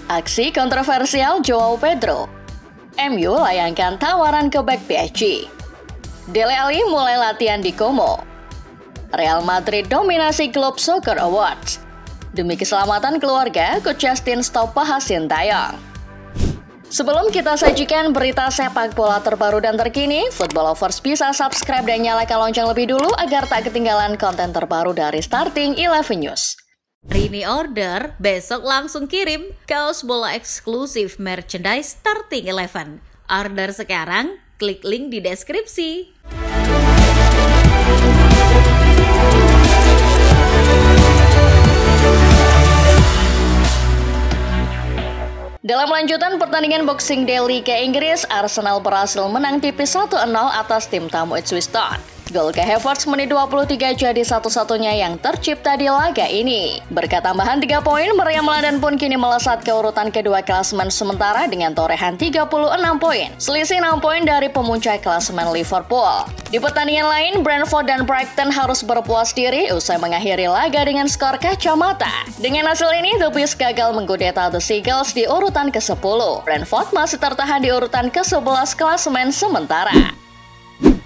Aksi kontroversial Joao Pedro. MU layangkan tawaran ke bek PSG. Dele Alli mulai latihan di Como. Real Madrid dominasi Globe Soccer Awards. Demi keselamatan keluarga, Coach Justin stop bahas Sintayong. Sebelum kita sajikan berita sepak bola terbaru dan terkini, Football Lovers bisa subscribe dan nyalakan lonceng lebih dulu agar tak ketinggalan konten terbaru dari Starting 11 News. Hari ini order, besok langsung kirim kaos bola eksklusif merchandise Starting 11. Order sekarang, klik link di deskripsi. Dalam lanjutan pertandingan Boxing Day Liga Inggris, Arsenal berhasil menang tipis 1-0 atas tim tamu Ipswich Town. Gol ke Havertz menit 23 jadi satu-satunya yang tercipta di laga ini. Berkat tambahan 3 poin, Meriam London pun kini melesat ke urutan kedua klasemen sementara dengan torehan 36 poin. Selisih 6 poin dari pemuncak klasemen Liverpool. Di pertandingan lain, Brentford dan Brighton harus berpuas diri usai mengakhiri laga dengan skor kacamata. Dengan hasil ini, The Bees gagal mengkudeta The Seagulls di urutan ke-10. Brentford masih tertahan di urutan ke-11 klasemen sementara.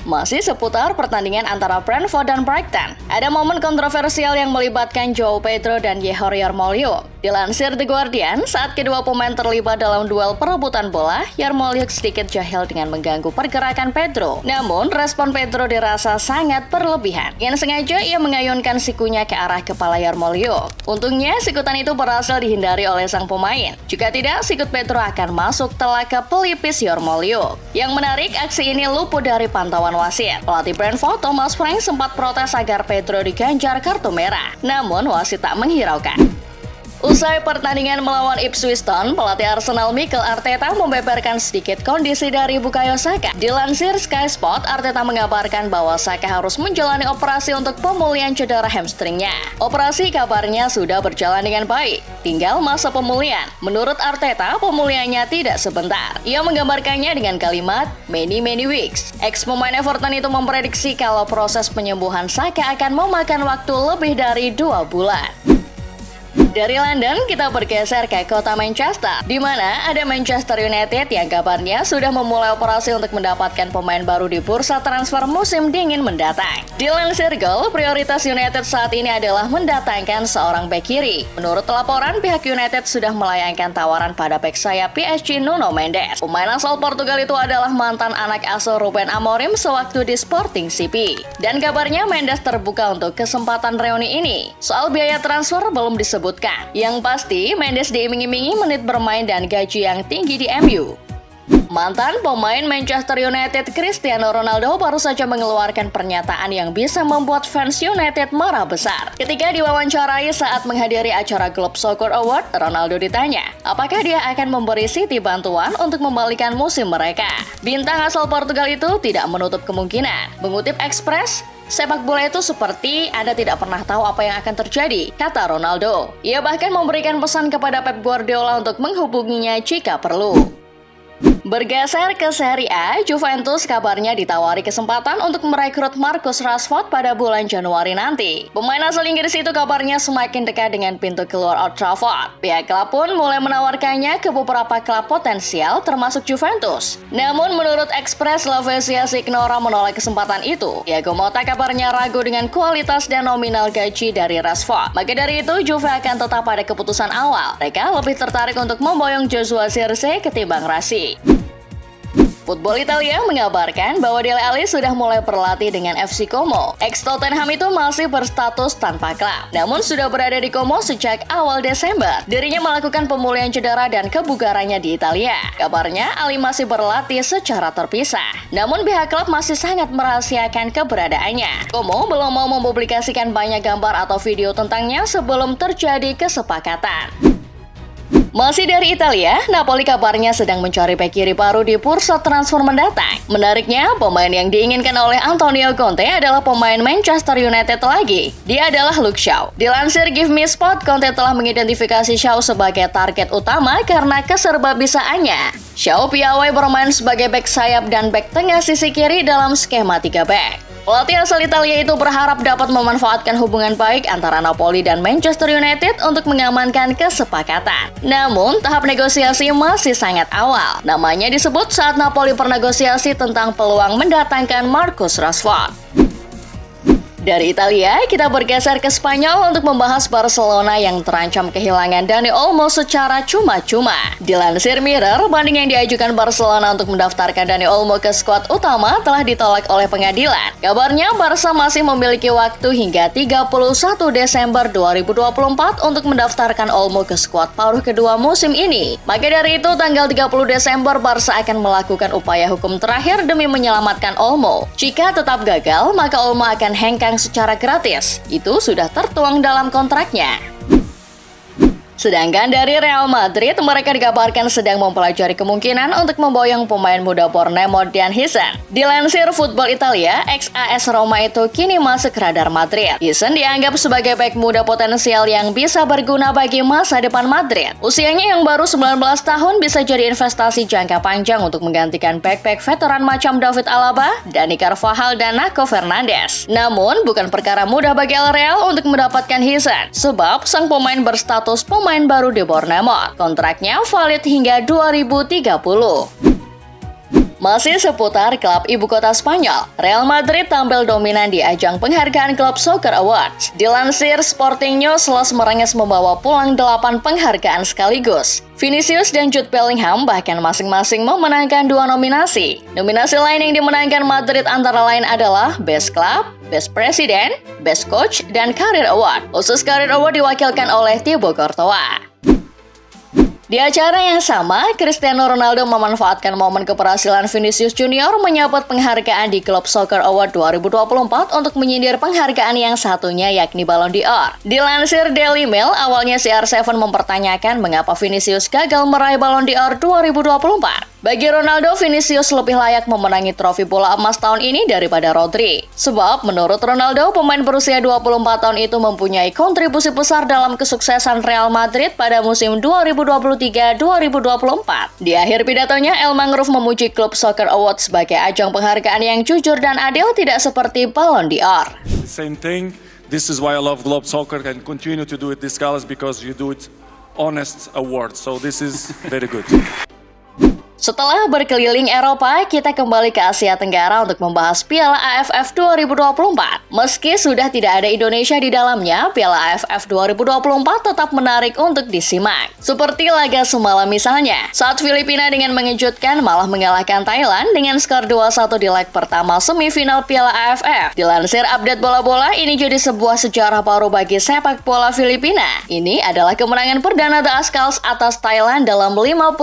Masih seputar pertandingan antara Brentford dan Brighton, ada momen kontroversial yang melibatkan Joao Pedro dan Yehor Yarmolyuk. Dilansir The Guardian, saat kedua pemain terlibat dalam duel perebutan bola, Yarmolyuk sedikit jahil dengan mengganggu pergerakan Pedro. Namun, respon Pedro dirasa sangat berlebihan. Dengan sengaja, ia mengayunkan sikunya ke arah kepala Yarmolyuk. Untungnya, sikutan itu berhasil dihindari oleh sang pemain. Jika tidak, sikut Pedro akan masuk telak ke pelipis Yarmolyuk. Yang menarik, aksi ini luput dari pantauan wasit. Pelatih Brentford, Thomas Frank, sempat protes agar Pedro diganjar kartu merah. Namun, wasit tak menghiraukan. Usai pertandingan melawan Ipswich Town, pelatih Arsenal Mikel Arteta membeberkan sedikit kondisi dari Bukayo Saka. Dilansir Sky Sport, Arteta mengabarkan bahwa Saka harus menjalani operasi untuk pemulihan cedera hamstringnya. Operasi kabarnya sudah berjalan dengan baik, tinggal masa pemulihan. Menurut Arteta, pemulihannya tidak sebentar. Ia menggambarkannya dengan kalimat many weeks. Ex-pemain Everton itu memprediksi kalau proses penyembuhan Saka akan memakan waktu lebih dari 2 bulan. Dari London, kita bergeser ke kota Manchester, di mana ada Manchester United yang kabarnya sudah memulai operasi untuk mendapatkan pemain baru di bursa transfer musim dingin mendatang. Dilansir Goal, prioritas United saat ini adalah mendatangkan seorang bek kiri. Menurut laporan, pihak United sudah melayangkan tawaran pada bek sayap PSG Nuno Mendes. Pemain asal Portugal itu adalah mantan anak asuh Ruben Amorim sewaktu di Sporting CP. Dan kabarnya Mendes terbuka untuk kesempatan reuni ini. Soal biaya transfer belum disebutkan. Yang pasti, Mendes diiming-imingi menit bermain dan gaji yang tinggi di MU. Mantan pemain Manchester United Cristiano Ronaldo baru saja mengeluarkan pernyataan yang bisa membuat fans United marah besar. Ketika diwawancarai saat menghadiri acara Globe Soccer Award, Ronaldo ditanya, apakah dia akan memberi City bantuan untuk membalikan musim mereka. Bintang asal Portugal itu tidak menutup kemungkinan. Mengutip Express, sepak bola itu seperti Anda tidak pernah tahu apa yang akan terjadi, kata Ronaldo. Ia bahkan memberikan pesan kepada Pep Guardiola untuk menghubunginya jika perlu. Bergeser ke Serie A, Juventus kabarnya ditawari kesempatan untuk merekrut Marcus Rashford pada bulan Januari nanti. Pemain asal Inggris itu kabarnya semakin dekat dengan pintu keluar Old Trafford. Pihak klub pun mulai menawarkannya ke beberapa klub potensial termasuk Juventus. Namun menurut Express, La Spezia Signora menolak kesempatan itu. Thiago Motta kabarnya ragu dengan kualitas dan nominal gaji dari Rashford. Maka dari itu, Juve akan tetap pada keputusan awal. Mereka lebih tertarik untuk memboyong Joshua Zirkzee ketimbang Rasi. Football Italia mengabarkan bahwa Dele Alli sudah mulai berlatih dengan FC Como. Ex-Tottenham itu masih berstatus tanpa klub, namun sudah berada di Como sejak awal Desember. Dirinya melakukan pemulihan cedera dan kebugarannya di Italia. Kabarnya, Alli masih berlatih secara terpisah. Namun pihak klub masih sangat merahasiakan keberadaannya. Como belum mau mempublikasikan banyak gambar atau video tentangnya sebelum terjadi kesepakatan. Masih dari Italia, Napoli kabarnya sedang mencari bek kiri baru di bursa transfer mendatang. Menariknya, pemain yang diinginkan oleh Antonio Conte adalah pemain Manchester United lagi. Dia adalah Luke Shaw. Dilansir Give Me Sport, Conte telah mengidentifikasi Shaw sebagai target utama karena keserbabisaannya. Shaw piawai bermain sebagai bek sayap dan bek tengah sisi kiri dalam skema 3 bek. Pelatih asal Italia itu berharap dapat memanfaatkan hubungan baik antara Napoli dan Manchester United untuk mengamankan kesepakatan. Namun, tahap negosiasi masih sangat awal. Namanya disebut saat Napoli bernegosiasi tentang peluang mendatangkan Marcus Rashford. Dari Italia, kita bergeser ke Spanyol untuk membahas Barcelona yang terancam kehilangan Dani Olmo secara cuma-cuma. Dilansir Mirror, banding yang diajukan Barcelona untuk mendaftarkan Dani Olmo ke skuad utama telah ditolak oleh pengadilan. Kabarnya, Barca masih memiliki waktu hingga 31 Desember 2024 untuk mendaftarkan Olmo ke skuad paruh kedua musim ini. Maka dari itu, tanggal 30 Desember, Barca akan melakukan upaya hukum terakhir demi menyelamatkan Olmo. Jika tetap gagal, maka Olmo akan hengkang secara gratis. Itu sudah tertuang dalam kontraknya. Sedangkan dari Real Madrid, mereka dikabarkan sedang mempelajari kemungkinan untuk memboyong pemain muda Borneo Dean Huijsen. Dilansir Football Italia, ex-AS Roma itu kini masuk radar Madrid. Huijsen dianggap sebagai bek muda potensial yang bisa berguna bagi masa depan Madrid. Usianya yang baru 19 tahun bisa jadi investasi jangka panjang untuk menggantikan bek-bek veteran macam David Alaba, Dani Carvajal, dan Nacho Fernandes. Namun, bukan perkara mudah bagi El Real untuk mendapatkan Huijsen, sebab sang pemain berstatus pemain baru di Bournemouth. Kontraknya valid hingga 2030. Masih seputar klub ibu kota Spanyol, Real Madrid tampil dominan di ajang penghargaan Club Soccer Awards. Dilansir Sporting News, Los Merengues membawa pulang 8 penghargaan sekaligus. Vinicius dan Jude Bellingham bahkan masing-masing memenangkan 2 nominasi. Nominasi lain yang dimenangkan Madrid antara lain adalah Best Club, Best President, Best Coach, dan Career Award. Khusus Career Award diwakilkan oleh Thibaut Courtois. Di acara yang sama, Cristiano Ronaldo memanfaatkan momen keberhasilan Vinicius Junior menyabet penghargaan di Club Soccer Award 2024 untuk menyindir penghargaan yang satunya yakni Ballon d'Or. Dilansir Daily Mail, awalnya CR7 mempertanyakan mengapa Vinicius gagal meraih Ballon d'Or 2024. Bagi Ronaldo, Vinicius lebih layak memenangi trofi bola emas tahun ini daripada Rodri. Sebab menurut Ronaldo, pemain berusia 24 tahun itu mempunyai kontribusi besar dalam kesuksesan Real Madrid pada musim 2023-2024. Di akhir pidatonya, El Mangrove memuji Club Soccer Awards sebagai ajang penghargaan yang jujur dan adil, tidak seperti Ballon d'Or. Same thing. This is why I love Club Soccer and continue to do it this galas because you do it honest awards. So this is very good. Setelah berkeliling Eropa, kita kembali ke Asia Tenggara untuk membahas Piala AFF 2024. Meski sudah tidak ada Indonesia di dalamnya, Piala AFF 2024 tetap menarik untuk disimak. Seperti laga semalam misalnya, saat Filipina dengan mengejutkan malah mengalahkan Thailand dengan skor 2-1 di leg pertama semifinal Piala AFF. Dilansir update bola-bola, ini jadi sebuah sejarah baru bagi sepak bola Filipina. Ini adalah kemenangan perdana The Azkals atas Thailand dalam 52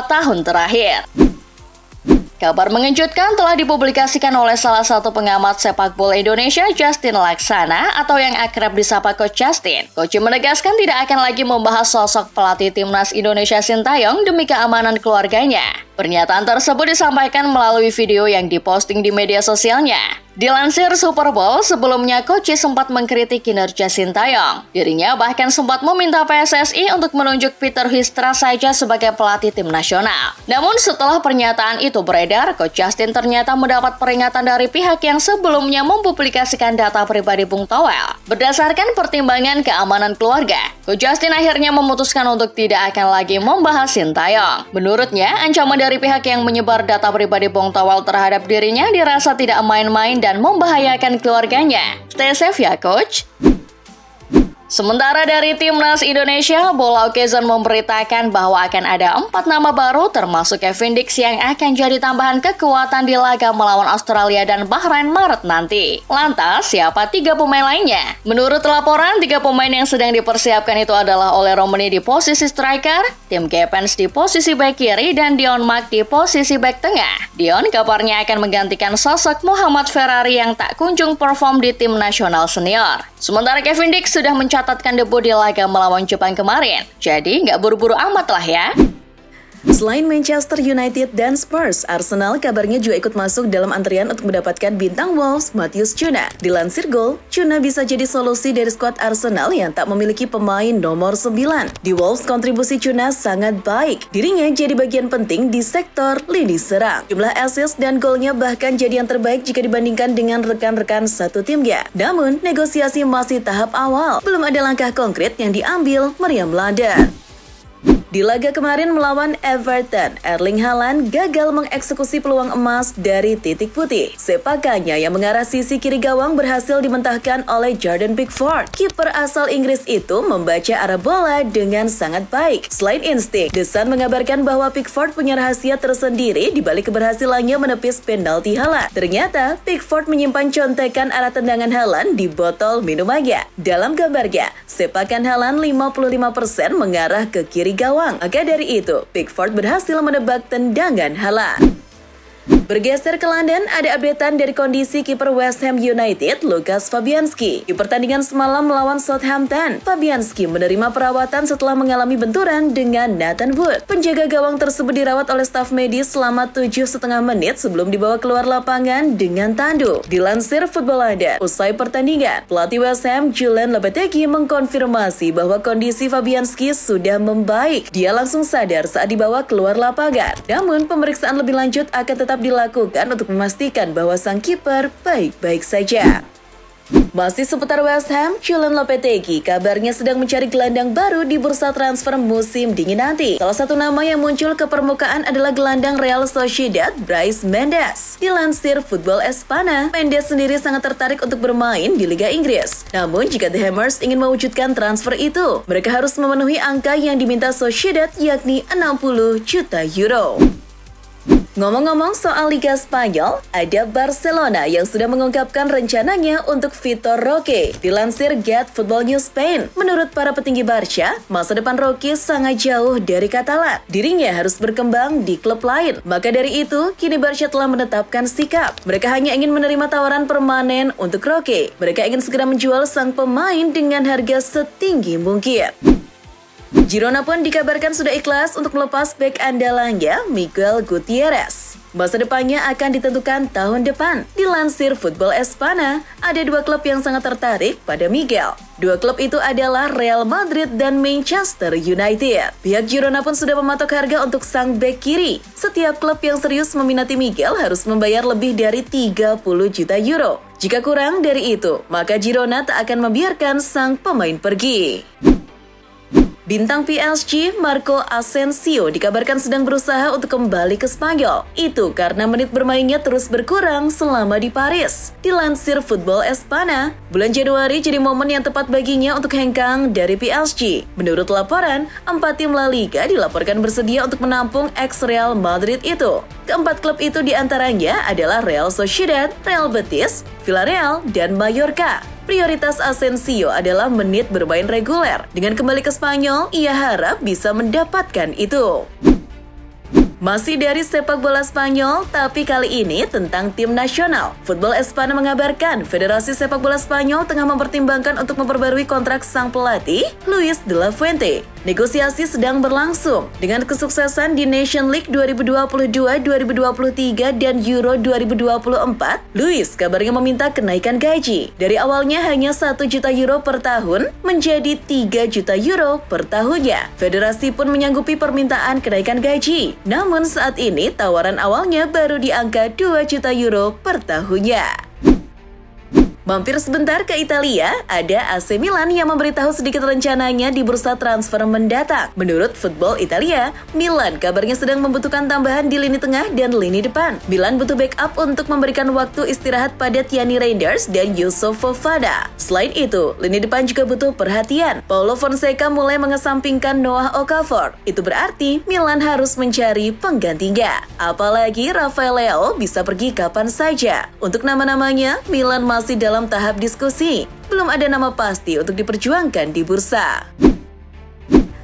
tahun terakhir. Kabar mengejutkan telah dipublikasikan oleh salah satu pengamat sepak bola Indonesia, Justin Laksana, atau yang akrab disapa Coach Justin. Coach menegaskan tidak akan lagi membahas sosok pelatih timnas Indonesia Sintayong demi keamanan keluarganya. Pernyataan tersebut disampaikan melalui video yang diposting di media sosialnya. Dilansir Super Bowl, sebelumnya Coach sempat mengkritik kinerja Sintayong. Dirinya bahkan sempat meminta PSSI untuk menunjuk Peter Huistra saja sebagai pelatih tim nasional. Namun setelah pernyataan itu beredar, Coach Justin ternyata mendapat peringatan dari pihak yang sebelumnya mempublikasikan data pribadi Bung Toel. Berdasarkan pertimbangan keamanan keluarga, Coach Justin akhirnya memutuskan untuk tidak akan lagi membahas Sintayong. Menurutnya, ancaman dari pihak yang menyebar data pribadi Bung Toel terhadap dirinya dirasa tidak main-main dan membahayakan keluarganya. Stay safe ya, Coach. Sementara dari Timnas Indonesia, Bola Okezon memberitakan bahwa akan ada 4 nama baru termasuk Kevin Dix yang akan jadi tambahan kekuatan di laga melawan Australia dan Bahrain Maret nanti. Lantas, siapa 3 pemain lainnya? Menurut laporan, 3 pemain yang sedang dipersiapkan itu adalah Ole Romani di posisi striker, Tim Gepens di posisi bek kiri, dan Dion Mack di posisi bek tengah. Dion kabarnya akan menggantikan sosok Muhammad Ferrari yang tak kunjung perform di tim nasional senior. Sementara Kevin Dix sudah mencatatkan debut di laga melawan Jepang kemarin. Jadi nggak buru-buru amat lah ya. Selain Manchester United dan Spurs, Arsenal kabarnya juga ikut masuk dalam antrian untuk mendapatkan bintang Wolves Matheus Cunha. Dilansir Goal, Cunha bisa jadi solusi dari skuad Arsenal yang tak memiliki pemain nomor 9. Di Wolves, kontribusi Cunha sangat baik. Dirinya jadi bagian penting di sektor lini serang. Jumlah assist dan golnya bahkan jadi yang terbaik jika dibandingkan dengan rekan-rekan satu timnya. Namun, negosiasi masih tahap awal. Belum ada langkah konkret yang diambil Meriam London. Di laga kemarin melawan Everton, Erling Haaland gagal mengeksekusi peluang emas dari titik putih. Sepakannya yang mengarah sisi kiri gawang berhasil dimentahkan oleh Jordan Pickford. Kiper asal Inggris itu membaca arah bola dengan sangat baik. Selain insting, The Sun mengabarkan bahwa Pickford punya rahasia tersendiri di balik keberhasilannya menepis penalti Haaland. Ternyata, Pickford menyimpan contekan arah tendangan Haaland di botol minumannya. Dalam gambarnya, sepakan Haaland 55% mengarah ke kiri gawang. Maka dari itu, Pickford berhasil menebak tendangan Haaland. Bergeser ke London, ada updatean dari kondisi kiper West Ham United, Lukas Fabianski. Di pertandingan semalam melawan Southampton, Fabianski menerima perawatan setelah mengalami benturan dengan Nathan Wood. Penjaga gawang tersebut dirawat oleh staf medis selama 7,5 menit sebelum dibawa keluar lapangan dengan tandu. Dilansir Football London, usai pertandingan, pelatih West Ham Julian Lopetegui mengkonfirmasi bahwa kondisi Fabianski sudah membaik. Dia langsung sadar saat dibawa keluar lapangan. Namun, pemeriksaan lebih lanjut akan tetap dilakukan untuk memastikan bahwa sang kiper baik-baik saja. Masih seputar West Ham, Julian Lopetegui kabarnya sedang mencari gelandang baru di bursa transfer musim dingin nanti. Salah satu nama yang muncul ke permukaan adalah gelandang Real Sociedad, Brais Mendes. Dilansir Football Espana, Mendes sendiri sangat tertarik untuk bermain di Liga Inggris. Namun, jika The Hammers ingin mewujudkan transfer itu, mereka harus memenuhi angka yang diminta Sociedad, yakni 60 juta euro. Ngomong-ngomong soal Liga Spanyol, ada Barcelona yang sudah mengungkapkan rencananya untuk Vitor Roque. Dilansir Get Football News Spain, menurut para petinggi Barca, masa depan Roque sangat jauh dari Katalan. Dirinya harus berkembang di klub lain. Maka dari itu, kini Barca telah menetapkan sikap. Mereka hanya ingin menerima tawaran permanen untuk Roque. Mereka ingin segera menjual sang pemain dengan harga setinggi mungkin. Girona pun dikabarkan sudah ikhlas untuk melepas bek andalannya, Miguel Gutierrez. Masa depannya akan ditentukan tahun depan. Dilansir Football Espana, ada dua klub yang sangat tertarik pada Miguel. Dua klub itu adalah Real Madrid dan Manchester United. Pihak Girona pun sudah mematok harga untuk sang bek kiri. Setiap klub yang serius meminati Miguel harus membayar lebih dari 30 juta euro. Jika kurang dari itu, maka Girona tak akan membiarkan sang pemain pergi. Bintang PSG Marco Asensio dikabarkan sedang berusaha untuk kembali ke Spanyol. Itu karena menit bermainnya terus berkurang selama di Paris. Dilansir Football Espana, bulan Januari jadi momen yang tepat baginya untuk hengkang dari PSG. Menurut laporan, 4 tim La Liga dilaporkan bersedia untuk menampung ex-Real Madrid itu. Keempat klub itu diantaranya adalah Real Sociedad, Real Betis, Villarreal, dan Mallorca. Prioritas Asensio adalah menit bermain reguler. Dengan kembali ke Spanyol, ia harap bisa mendapatkan itu. Masih dari sepak bola Spanyol, tapi kali ini tentang tim nasional. Football Espana mengabarkan Federasi Sepak Bola Spanyol tengah mempertimbangkan untuk memperbarui kontrak sang pelatih, Luis de la Fuente. Negosiasi sedang berlangsung. Dengan kesuksesan di Nation League 2022, 2023, dan Euro 2024, Luis kabarnya meminta kenaikan gaji. Dari awalnya hanya 1 juta euro per tahun, menjadi 3 juta euro per tahunnya. Federasi pun menyanggupi permintaan kenaikan gaji. Namun saat ini tawaran awalnya baru di angka 2 juta euro per tahunnya. Mampir sebentar ke Italia, ada AC Milan yang memberitahu sedikit rencananya di bursa transfer mendatang. Menurut Football Italia, Milan kabarnya sedang membutuhkan tambahan di lini tengah dan lini depan. Milan butuh backup untuk memberikan waktu istirahat pada Tierney Reinders dan Yusuf Fofana. Selain itu, lini depan juga butuh perhatian. Paulo Fonseca mulai mengesampingkan Noah Okafor. Itu berarti Milan harus mencari penggantinya. Apalagi Rafael Leao bisa pergi kapan saja. Untuk nama-namanya, Milan masih dalam tahap diskusi. Belum ada nama pasti untuk diperjuangkan di bursa.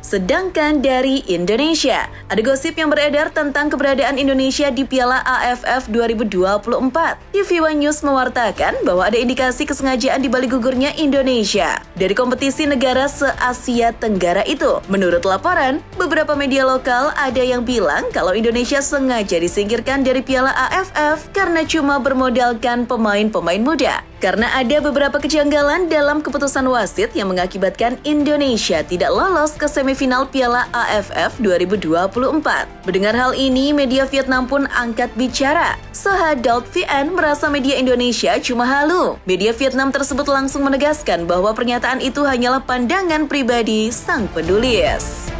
Sedangkan dari Indonesia, ada gosip yang beredar tentang keberadaan Indonesia di Piala AFF 2024. TV One News mewartakan bahwa ada indikasi kesengajaan di balik gugurnya Indonesia dari kompetisi negara se-Asia Tenggara itu. Menurut laporan, beberapa media lokal ada yang bilang kalau Indonesia sengaja disingkirkan dari Piala AFF karena cuma bermodalkan pemain-pemain muda. Karena ada beberapa kejanggalan dalam keputusan wasit yang mengakibatkan Indonesia tidak lolos ke semifinal Piala AFF 2024. Mendengar hal ini, media Vietnam pun angkat bicara. Sahadalt VN merasa media Indonesia cuma halu. Media Vietnam tersebut langsung menegaskan bahwa pernyataan itu hanyalah pandangan pribadi sang penulis.